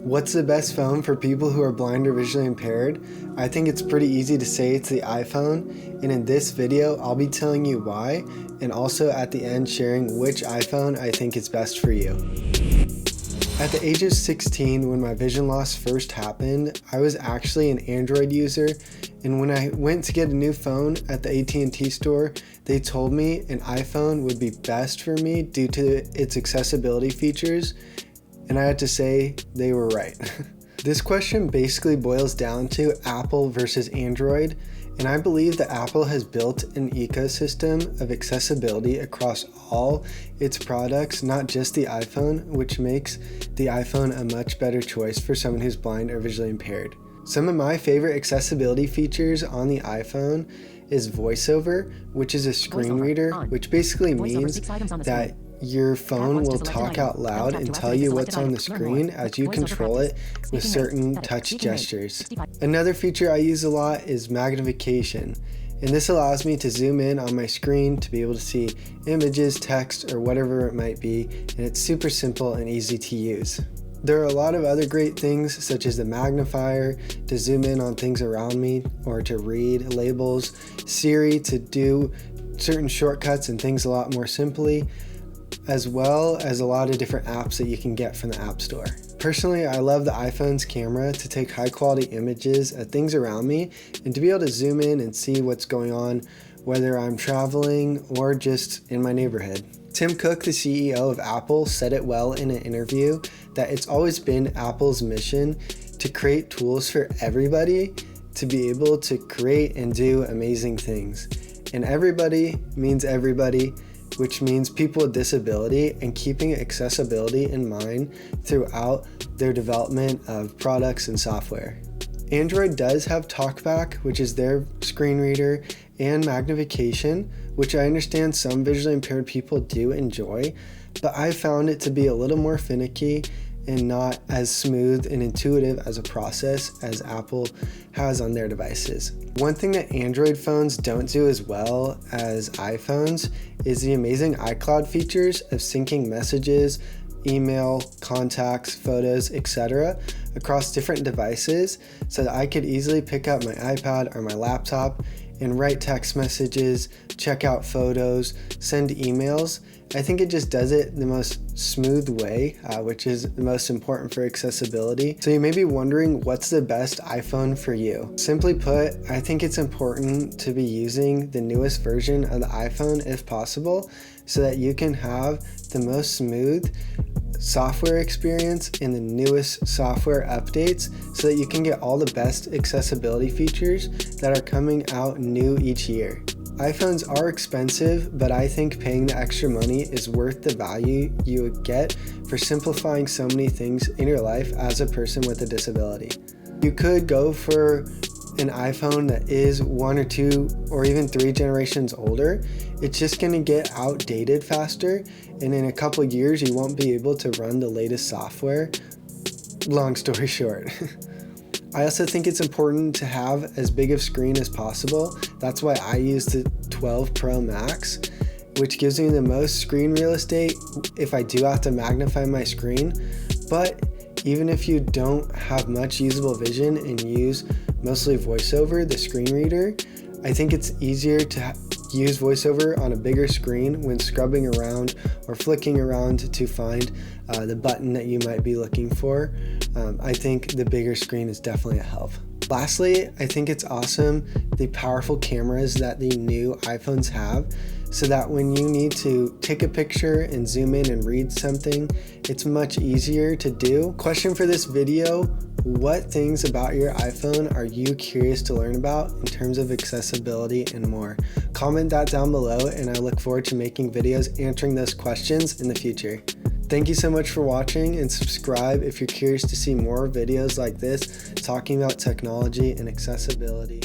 What's the best phone for people who are blind or visually impaired? I think it's pretty easy to say it's the iPhone, and in this video I'll be telling you why, and also at the end sharing which iPhone I think is best for you. At the age of 16, when my vision loss first happened, I was actually an Android user, and when I went to get a new phone at the AT&T store, they told me an iPhone would be best for me due to its accessibility features, and I had to say they were right. This question basically boils down to Apple versus Android, and I believe that Apple has built an ecosystem of accessibility across all its products, not just the iPhone, which makes the iPhone a much better choice for someone who's blind or visually impaired. Some of my favorite accessibility features on the iPhone is VoiceOver, which is a screen reader, which basically means that your phone will talk out loud and tell you what's on the screen as you control it with certain touch gestures. Another feature I use a lot is magnification, and this allows me to zoom in on my screen to be able to see images, text, or whatever it might be, and it's super simple and easy to use. There are a lot of other great things, such as the magnifier to zoom in on things around me or to read labels, Siri to do certain shortcuts and things a lot more simply, as well as a lot of different apps that you can get from the App Store. Personally, I love the iPhone's camera to take high quality images of things around me and to be able to zoom in and see what's going on, whether I'm traveling or just in my neighborhood. Tim Cook, the CEO of Apple, said it well in an interview that it's always been Apple's mission to create tools for everybody to be able to create and do amazing things. And everybody means everybody, which means people with disability, and keeping accessibility in mind throughout their development of products and software. Android does have TalkBack, which is their screen reader, and magnification, which I understand some visually impaired people do enjoy, but I found it to be a little more finicky and not as smooth and intuitive as a process as Apple has on their devices. One thing that Android phones don't do as well as iPhones is the amazing iCloud features of syncing messages, email, contacts, photos, etc. across different devices so that I could easily pick up my iPad or my laptop and write text messages, check out photos, send emails. I think it just does it the most smooth way, which is the most important for accessibility. So you may be wondering, what's the best iPhone for you? Simply put, I think it's important to be using the newest version of the iPhone if possible, so that you can have the most smooth software experience and the newest software updates so that you can get all the best accessibility features that are coming out new each year. iPhones are expensive, but I think paying the extra money is worth the value you would get for simplifying so many things in your life as a person with a disability. You could go for an iPhone that is 1 or 2 or even 3 generations older. It's just going to get outdated faster, and in a couple years you won't be able to run the latest software. Long story short. I also think it's important to have as big of screen as possible. That's why I use the 12 Pro Max, which gives me the most screen real estate if I do have to magnify my screen. But even if you don't have much usable vision and use mostly VoiceOver, the screen reader, I think it's easier to use VoiceOver on a bigger screen when scrubbing around or flicking around to find the button that you might be looking for. I think the bigger screen is definitely a help. Lastly, I think it's awesome the powerful cameras that the new iPhones have, so that when you need to take a picture and zoom in and read something, it's much easier to do. Question for this video: what things about your iPhone are you curious to learn about in terms of accessibility and more? Comment that down below, and I look forward to making videos answering those questions in the future. Thank you so much for watching, and subscribe if you're curious to see more videos like this talking about technology and accessibility.